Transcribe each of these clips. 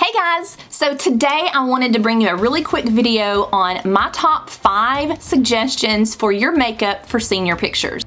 Hey guys, so today I wanted to bring you a really quick video on my top 5 suggestions for your makeup for senior pictures.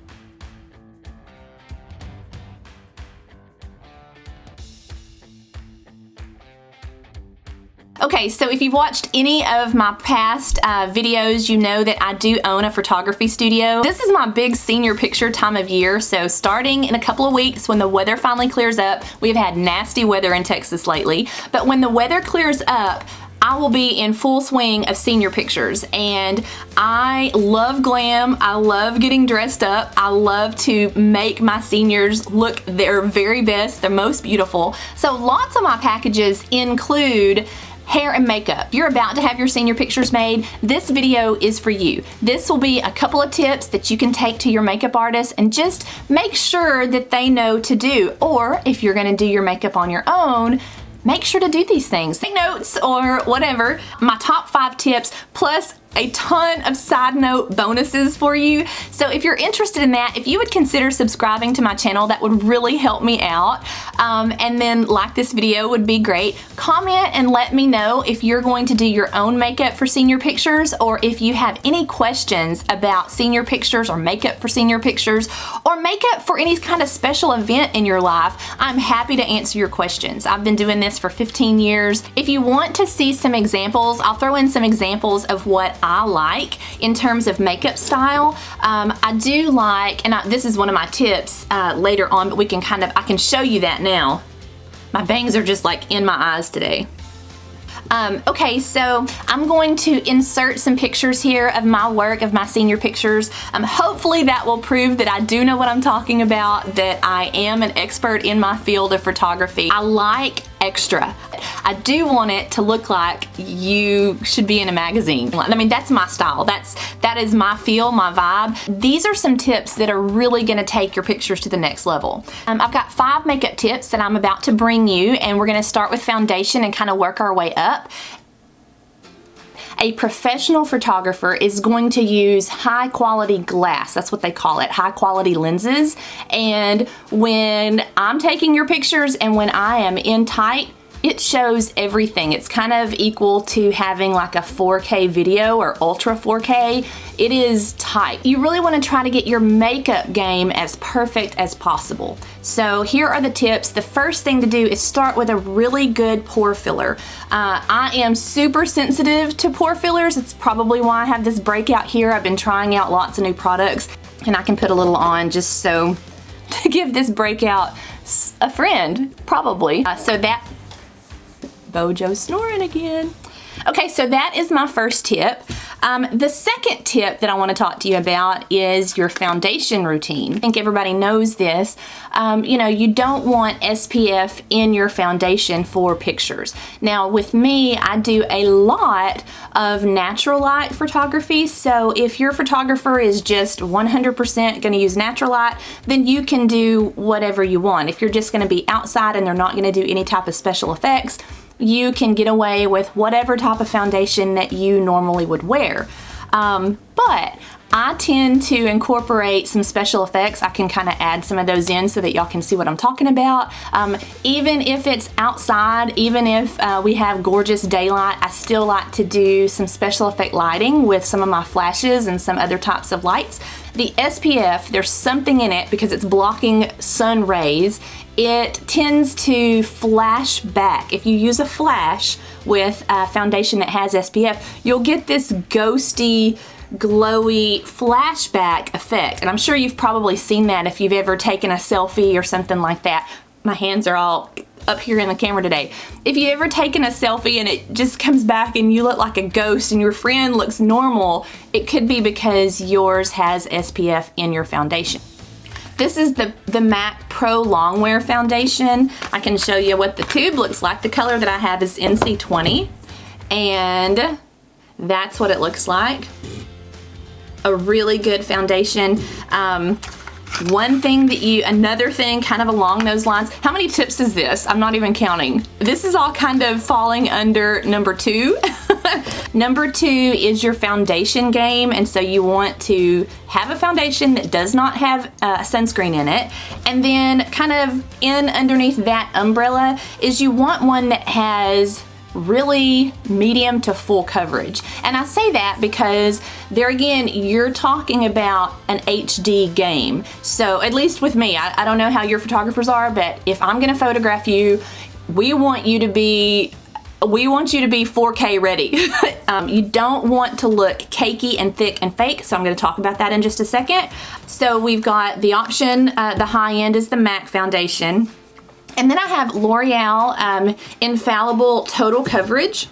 Okay, so if you've watched any of my past videos, you know that I do own a photography studio. This is my big senior picture time of year, so starting in a couple of weeks when the weather finally clears up, we've had nasty weather in Texas lately, but when the weather clears up, I will be in full swing of senior pictures, and I love glam. I love getting dressed up. I love to make my seniors look their very best, their most beautiful. So lots of my packages include hair and makeup. You're about to have your senior pictures made. This video is for you. This will be a couple of tips that you can take to your makeup artist and just make sure that they know to do. Or if you're gonna do your makeup on your own, make sure to do these things. Take notes or whatever. My top 5 tips plus a ton of side note bonuses for you. So if you're interested in that, if you would consider subscribing to my channel, that would really help me out. And then like this video would be great. Comment and let me know if you're going to do your own makeup for senior pictures, or if you have any questions about senior pictures or makeup for senior pictures, or makeup for any kind of special event in your life. I'm happy to answer your questions. I've been doing this for 15 years. If you want to see some examples, I'll throw in some examples of what I like in terms of makeup style. I do like, and this is one of my tips later on, but I can show you that now. My bangs are just like in my eyes today. Okay, so I'm going to insert some pictures here of my work, of my senior pictures. Hopefully that will prove that I do know what I'm talking about, that I am an expert in my field of photography. I like extra. I do want it to look like you should be in a magazine. I mean, that's my style. That is my feel, my vibe. These are some tips that are really gonna take your pictures to the next level. I've got 5 makeup tips that I'm about to bring you, and we're gonna start with foundation and kind of work our way up. A professional photographer is going to use high quality glass. That's what they call it, high quality lenses. And when I'm taking your pictures and when I am in tight, it shows everything. It's kind of equal to having like a 4K video or ultra 4K. It is tight. You really want to try to get your makeup game as perfect as possible. So here are the tips. The first thing to do is start with a really good pore filler. I am super sensitive to pore fillers. It's probably why I have this breakout here. I've been trying out lots of new products, and I can put a little on just so to give this breakout a friend, probably. So that Bojo's snoring again. Okay, so that is my first tip. The second tip that I want to talk to you about is your foundation routine. I think everybody knows this. You know, you don't want SPF in your foundation for pictures. Now with me, I do a lot of natural light photography, so if your photographer is just 100% going to use natural light, then you can do whatever you want. If you're just going to be outside and they're not going to do any type of special effects, you can get away with whatever type of foundation that you normally would wear. But I tend to incorporate some special effects. I can kind of add some of those in so that y'all can see what I'm talking about. Even if it's outside, even if we have gorgeous daylight, I still like to do some special effect lighting with some of my flashes and some other types of lights. The SPF, there's something in it because it's blocking sun rays. It tends to flash back. If you use a flash with a foundation that has SPF, you'll get this ghosty, glowy flashback effect. And I'm sure you've probably seen that if you've ever taken a selfie or something like that. My hands are all up here in the camera today. If you've ever taken a selfie and it just comes back and you look like a ghost and your friend looks normal, it could be because yours has SPF in your foundation. This is the MAC Pro Longwear foundation. I can show you what the tube looks like. The color that I have is NC20, and that's what it looks like. A really good foundation. Another thing kind of along those lines. How many tips is this? I'm not even counting. This is all kind of falling under number 2. Number 2 is your foundation game, and so you want to have a foundation that does not have sunscreen in it. And then kind of in underneath that umbrella is you want one that has really medium to full coverage. And I say that because there again, you're talking about an HD game. So at least with me, I don't know how your photographers are, but if I'm gonna photograph you, we want you to be 4K ready. You don't want to look cakey and thick and fake, so I'm going to talk about that in just a second. So we've got the option, the high end is the MAC foundation. And then I have L'Oreal Infallible Total Coverage.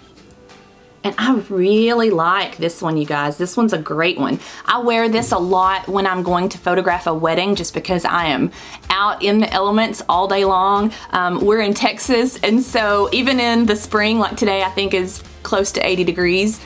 And I really like this one, you guys. This one's a great one. I wear this a lot when I'm going to photograph a wedding just because I am out in the elements all day long. We're in Texas, and so even in the spring, like today, I think is close to 80 degrees.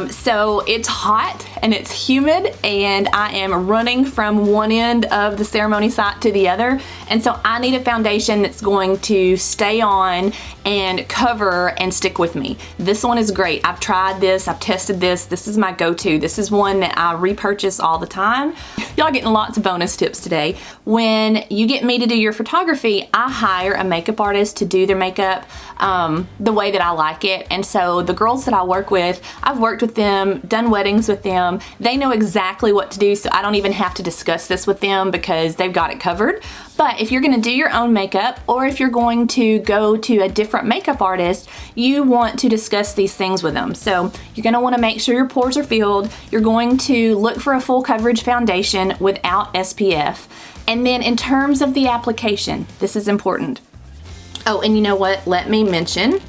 So it's hot and it's humid, and I am running from one end of the ceremony site to the other. And so I need a foundation that's going to stay on and cover and stick with me. This one is great. I've tried this, I've tested this. This is my go-to. This is one that I repurchase all the time. Y'all getting lots of bonus tips today. When you get me to do your photography, I hire a makeup artist to do their makeup the way that I like it. And so the girls that I work with, I've worked with them, done weddings with them. They know exactly what to do, so I don't even have to discuss this with them because they've got it covered. But if you're gonna do your own makeup, or if you're going to go to a different makeup artist, you want to discuss these things with them. So you're gonna wanna make sure your pores are filled. You're going to look for a full coverage foundation without SPF. And then in terms of the application, this is important. Oh, and you know what? Let me mention.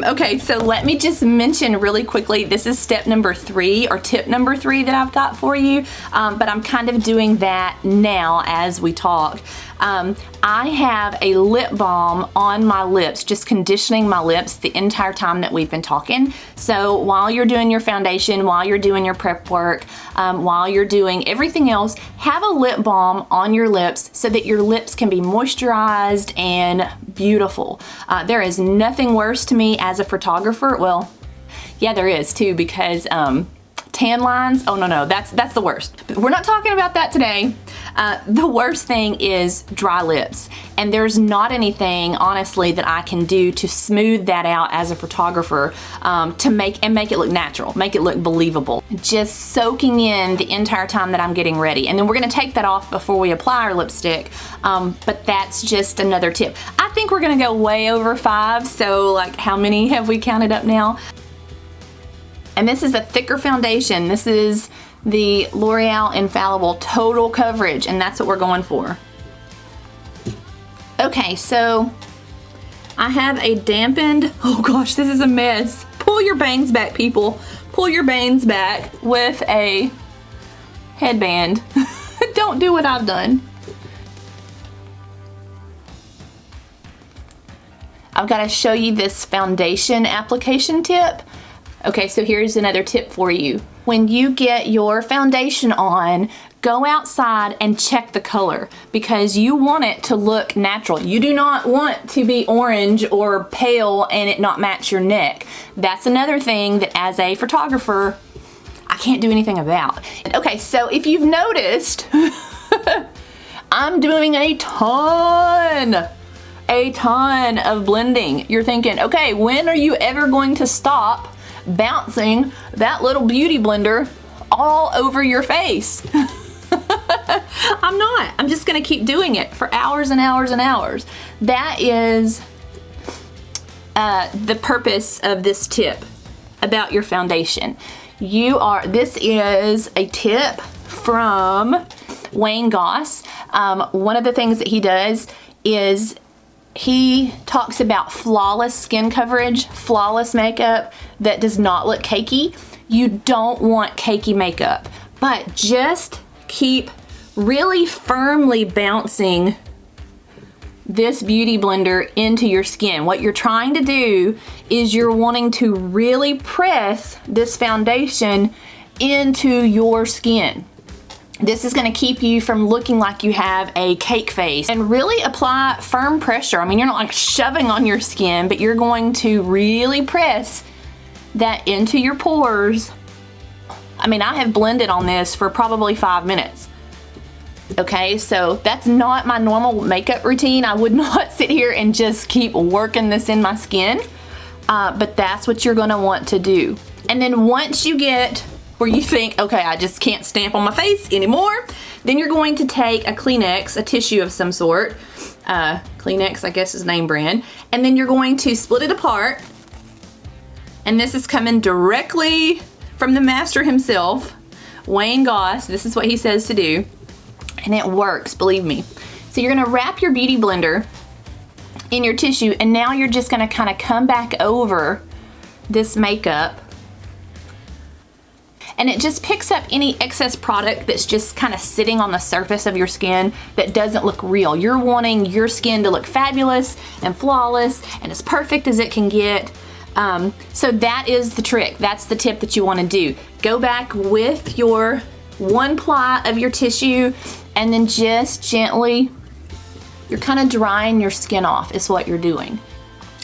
Okay, so let me just mention really quickly, this is step number 3 or tip number 3 that I've got for you, but I'm kind of doing that now as we talk. I have a lip balm on my lips, just conditioning my lips the entire time that we've been talking. So while you're doing your foundation, while you're doing your prep work, while you're doing everything else, have a lip balm on your lips so that your lips can be moisturized and beautiful. There is nothing worse to me as a photographer. Well, yeah, there is too, because tan lines, oh no, that's the worst. But we're not talking about that today. The worst thing is dry lips, and there's not anything honestly that I can do to smooth that out as a photographer, to make it look natural, make it look believable. Just soaking in the entire time that I'm getting ready, and then we're gonna take that off before we apply our lipstick, but that's just another tip. I think we're gonna go way over 5, so like how many have we counted up now? And this is a thicker foundation. This is the L'Oreal Infallible Total Coverage, and that's what we're going for. Okay, so I have a dampened, oh gosh, this is a mess. Pull your bangs back, people. Pull your bangs back with a headband. Don't do what I've done. I've got to show you this foundation application tip. Okay, so here's another tip for you. When you get your foundation on, go outside and check the color, because you want it to look natural. You do not want to be orange or pale and it not match your neck. That's another thing that as a photographer, I can't do anything about. Okay, so if you've noticed, I'm doing a ton of blending. You're thinking, okay, when are you ever going to stop bouncing that little beauty blender all over your face? I'm not. I'm just gonna keep doing it for hours and hours and hours. That is the purpose of this tip about your foundation. This is a tip from Wayne Goss. One of the things that he does is he talks about flawless skin coverage, flawless makeup that does not look cakey. You don't want cakey makeup, but just keep really firmly bouncing this beauty blender into your skin. What you're trying to do is you're wanting to really press this foundation into your skin. This is gonna keep you from looking like you have a cake face, and really apply firm pressure. I mean, you're not like shoving on your skin, but you're going to really press that into your pores. I mean, I have blended on this for probably 5 minutes. Okay, so that's not my normal makeup routine. I would not sit here and just keep working this in my skin, but that's what you're gonna want to do. And then once you get where you think, okay, I just can't stamp on my face anymore, then you're going to take a Kleenex, a tissue of some sort, Kleenex, I guess is name brand, and then you're going to split it apart. And this is coming directly from the master himself, Wayne Goss. This is what he says to do, and it works, believe me. So you're gonna wrap your beauty blender in your tissue, and now you're just gonna kind of come back over this makeup, and it just picks up any excess product that's just kind of sitting on the surface of your skin that doesn't look real. You're wanting your skin to look fabulous and flawless and as perfect as it can get. So that is the trick. That's the tip that you want to do. Go back with your one ply of your tissue, and then just gently, you're kind of drying your skin off is what you're doing.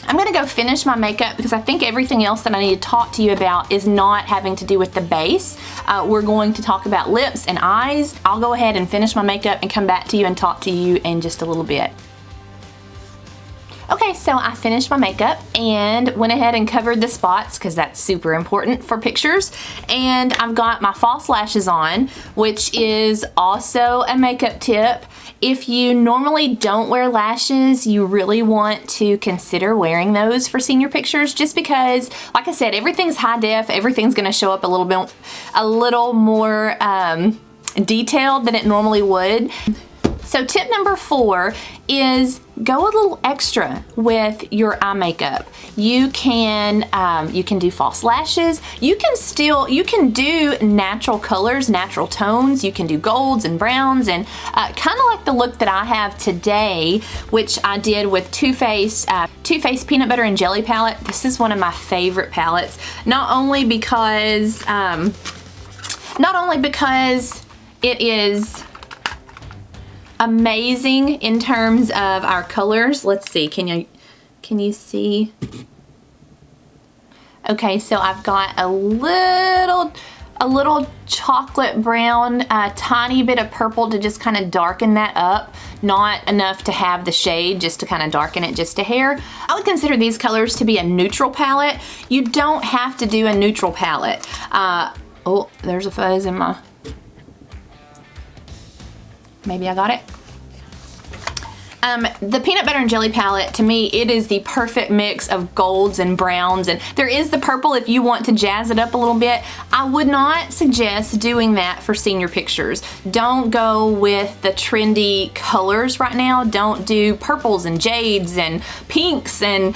I'm gonna go finish my makeup because I think everything else that I need to talk to you about is not having to do with the base. We're going to talk about lips and eyes. I'll go ahead and finish my makeup and come back to you and talk to you in just a little bit. Okay, so I finished my makeup and went ahead and covered the spots because that's super important for pictures. And I've got my false lashes on, which is also a makeup tip. If you normally don't wear lashes, you really want to consider wearing those for senior pictures, just because, like I said, everything's high def, everything's gonna show up a little more detailed than it normally would. So tip number 4 is go a little extra with your eye makeup. You can do false lashes. You can do natural colors, natural tones. You can do golds and browns, and kind of like the look that I have today, which I did with Too Faced Peanut Butter and Jelly palette. This is one of my favorite palettes, not only because it is amazing in terms of our colors. Let's see, can you see? Okay, so I've got a little chocolate brown, a tiny bit of purple to just kind of darken that up. Not enough to have the shade, just to kind of darken it just a hair. I would consider these colors to be a neutral palette. You don't have to do a neutral palette. Oh, there's a fuzz in my... Maybe I got it. The peanut butter and jelly palette, to me, it is the perfect mix of golds and browns, and there is the purple if you want to jazz it up a little bit. I would not suggest doing that for senior pictures. Don't go with the trendy colors right now. Don't do purples and jades and pinks and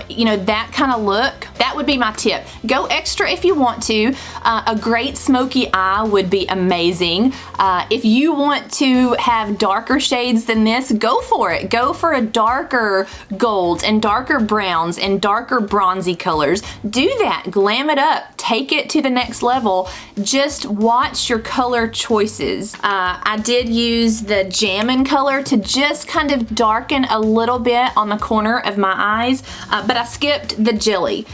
you know, that kind of look. That would be my tip. Go extra if you want to. A great smoky eye would be amazing. If you want to have darker shades than this, go for it. Go for a darker gold and darker browns and darker bronzy colors. Do that. Glam it up. Take it to the next level. Just watch your color choices. I did use the Jammin' color to just kind of darken a little bit on the corner of my eyes, but I skipped the jelly.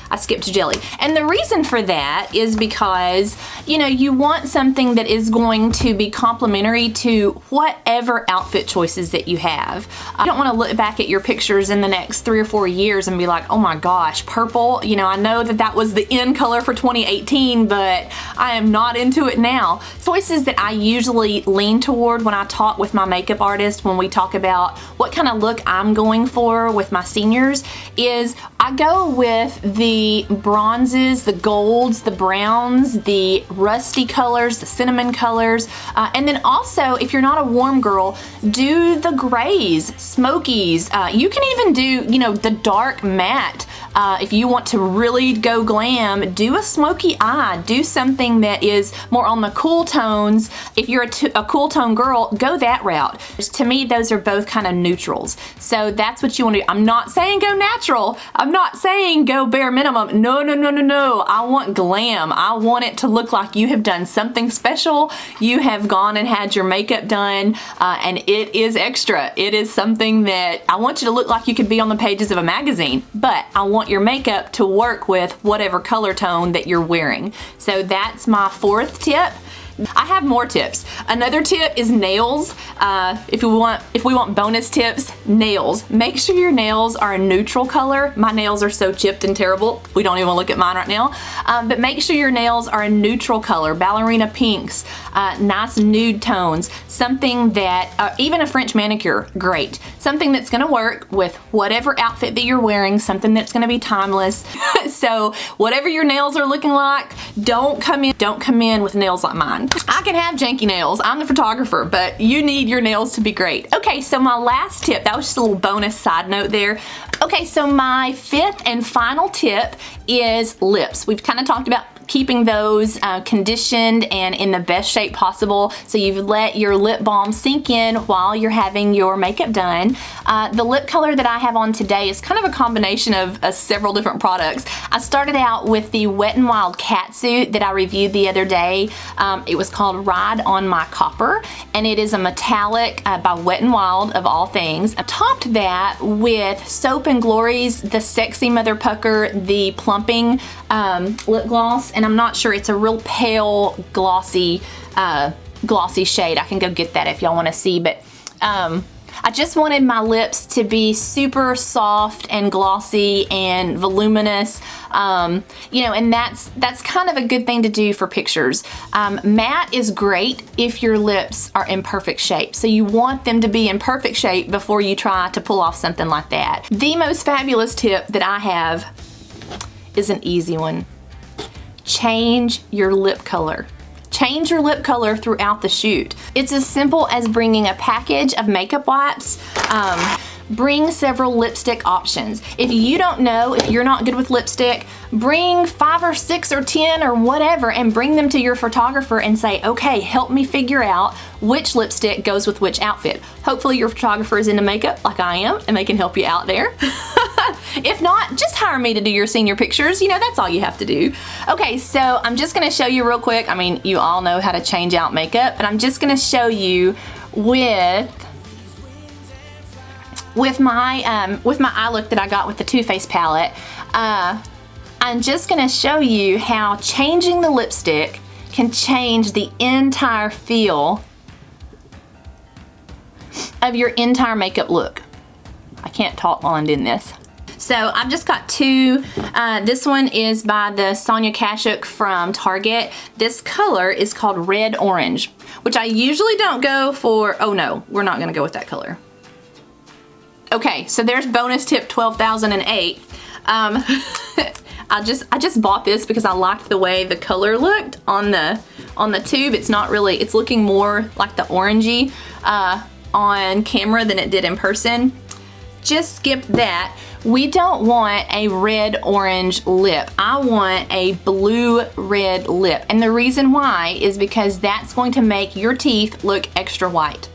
And the reason for that is because, you know, you want something that is going to be complementary to whatever outfit choices that you have. You don't want to look back at your pictures in the next 3 or 4 years and be like, oh my gosh, purple, you know, I know that was the in color for 2018, but I am not into it now. Choices that I usually lean toward when I talk with my makeup artist, when we talk about what kind of look I'm going for with my seniors, is I go with the bronzes, the golds, the browns, the rusty colors, the cinnamon colors, and then also, if you're not a warm girl, do the grays, smokies. You can even do, you know, the dark matte If you want to really go glam, do a smoky eye. Do something that is more on the cool tones. If you're a cool tone girl, go that route. To me, those are both kind of neutrals. So that's what you want to do. I'm not saying go natural. I'm not saying go bare minimum. No, no, no, no, no. I want glam. I want it to look like you have done something special. You have gone and had your makeup done, and it is extra. It is something that I want you to look like you could be on the pages of a magazine, but I want your makeup to work with whatever color tone that you're wearing. So that's my fourth tip. I have more tips. Another tip is nails. If we want bonus tips, nails. Make sure your nails are a neutral color. My nails are so chipped and terrible. We don't even look at mine right now. But make sure your nails are a neutral color. Ballerina pinks, nice nude tones. Something that, even a French manicure, great. Something that's gonna work with whatever outfit that you're wearing, something that's gonna be timeless. So whatever your nails are looking like, don't come in with nails like mine. I can have janky nails. I'm the photographer, but you need your nails to be great. Okay, so my last tip, that was just a little bonus side note there. Okay, so my fifth and final tip is lips. We've kind of talked about keeping those conditioned and in the best shape possible. So you've let your lip balm sink in while you're having your makeup done. The lip color that I have on today is kind of a combination of several different products. I started out with the Wet n Wild Catsuit that I reviewed the other day. It was called Ride on My Copper, and it is a metallic by Wet n Wild of all things. I topped that with Soap & Glory's The Sexy Mother Pucker, the plumping lip gloss, and I'm not sure, it's a real pale glossy shade. I can go get that if y'all want to see, but I just wanted my lips to be super soft and glossy and voluminous, you know, and that's kind of a good thing to do for pictures. Matte is great if your lips are in perfect shape. So you want them to be in perfect shape before you try to pull off something like that. The most fabulous tip that I have is an easy one. Change your lip color. Change your lip color throughout the shoot. It's as simple as bringing a package of makeup wipes. Bring several lipstick options. If you don't know, if you're not good with lipstick, bring 5 or 6 or 10 or whatever and bring them to your photographer and say, okay, help me figure out which lipstick goes with which outfit. Hopefully your photographer is into makeup like I am and they can help you out there. If not, just hire me to do your senior pictures. You know, that's all you have to do. Okay, so I'm just gonna show you real quick. I mean, you all know how to change out makeup, but I'm just gonna show you with my eye look that I got with the Too Faced palette. I'm just gonna show you how changing the lipstick can change the entire feel of your entire makeup look. I can't talk while I'm doing this. So I've just got two. This one is by the Sonia Kashuk from Target. This color is called Red Orange, which I usually don't go for. Oh no, we're not gonna go with that color. Okay, so there's bonus tip 12,008. I just bought this because I liked the way the color looked on the tube. It's not really, it's looking more like the orangey on camera than it did in person. Just skip that. We don't want a red-orange lip. I want a blue-red lip. And the reason why is because that's going to make your teeth look extra white.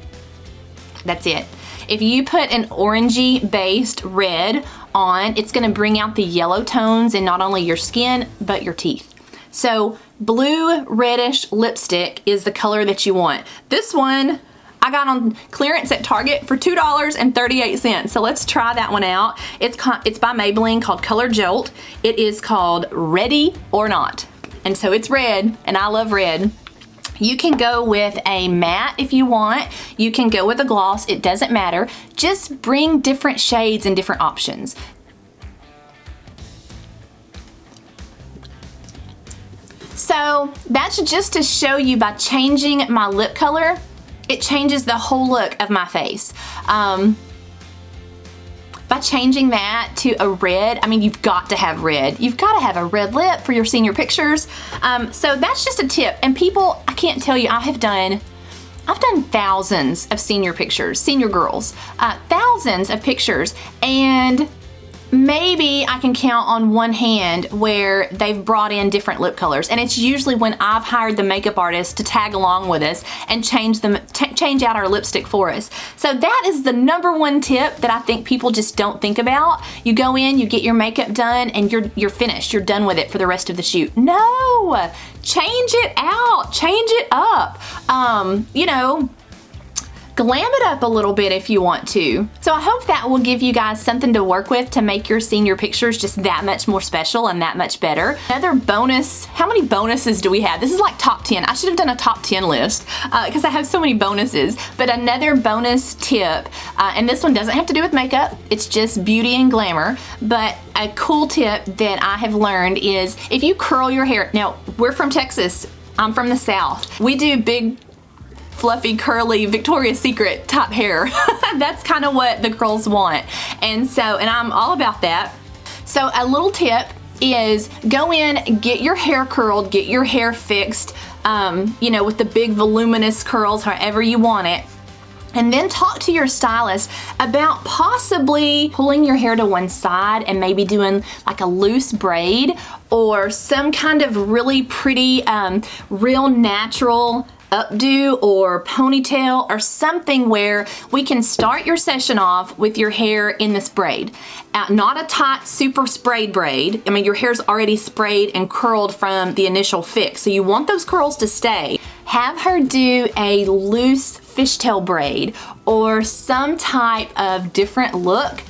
That's it. If you put an orangey-based red on, it's gonna bring out the yellow tones in not only your skin, but your teeth. So blue reddish lipstick is the color that you want. This one I got on clearance at Target for $2.38. So let's try that one out. It's by Maybelline, called Color Jolt. It is called Ready or Not. And so it's red, and I love red. You can go with a matte if you want. You can go with a gloss, it doesn't matter. Just bring different shades and different options. So that's just to show you, by changing my lip color, it changes the whole look of my face. By changing that to a red, I mean, you've got to have red. You've got to have a red lip for your senior pictures. So that's just a tip. And people, I can't tell you, I've done thousands of senior pictures, senior girls, thousands of pictures, and maybe I can count on one hand where they've brought in different lip colors, and it's usually when I've hired the makeup artist to tag along with us and change out our lipstick for us. So that is the #1 tip that I think people just don't think about. You go in, you get your makeup done, and you're finished. You're done with it for the rest of the shoot. No, change it out, change it up. You know, glam it up a little bit if you want to. So I hope that will give you guys something to work with to make your senior pictures just that much more special and that much better. Another bonus, how many bonuses do we have? This is like top 10. I should have done a top 10 list because I have so many bonuses. But another bonus tip, and this one doesn't have to do with makeup, it's just beauty and glamour, but a cool tip that I have learned is if you curl your hair, now we're from Texas, I'm from the South. We do big, fluffy, curly, Victoria's Secret type hair. That's kind of what the girls want. And I'm all about that. So a little tip is go in, get your hair curled, get your hair fixed, you know, with the big voluminous curls, however you want it. And then talk to your stylist about possibly pulling your hair to one side and maybe doing like a loose braid or some kind of really pretty, real natural updo or ponytail or something where we can start your session off with your hair in this braid. Not a tight, super sprayed braid. I mean, your hair's already sprayed and curled from the initial fix, so you want those curls to stay. Have her do a loose fishtail braid or some type of different look.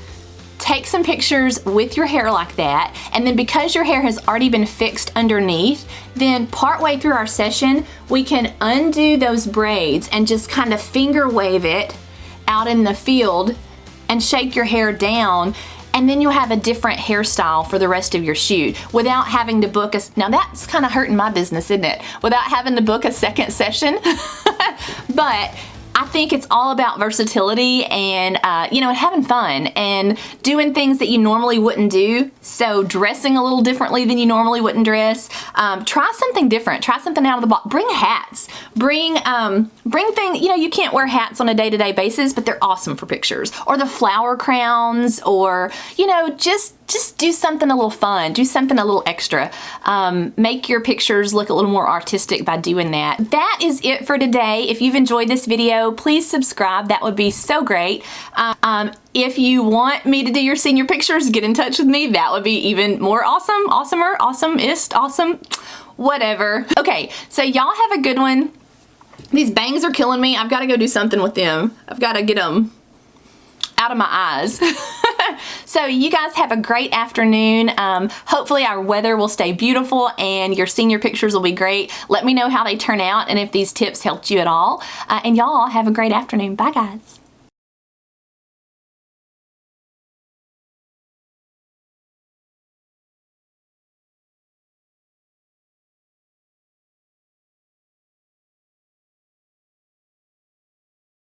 Take some pictures with your hair like that, and then because your hair has already been fixed underneath, then partway through our session, we can undo those braids and just kind of finger wave it out in the field and shake your hair down, and then you'll have a different hairstyle for the rest of your shoot without having to book now that's kind of hurting my business, isn't it? Without having to book a second session. But I think it's all about versatility and, you know, having fun and doing things that you normally wouldn't do. So dressing a little differently than you normally wouldn't dress. Try something different. Try something out of the box. Bring hats. Bring things, you know, you can't wear hats on a day-to-day basis, but they're awesome for pictures. Or the flower crowns, or, you know, just do something a little fun. Do something a little extra. Make your pictures look a little more artistic by doing that. That is it for today. If you've enjoyed this video, please subscribe. That would be so great. If you want me to do your senior pictures, get in touch with me. That would be even more awesome, awesomer, awesome-ist, awesome, whatever. Okay, so y'all have a good one. These bangs are killing me. I've got to go do something with them. I've got to get them out of my eyes. So you guys have a great afternoon. Hopefully our weather will stay beautiful and your senior pictures will be great. Let me know how they turn out and if these tips helped you at all. And y'all have a great afternoon. Bye guys.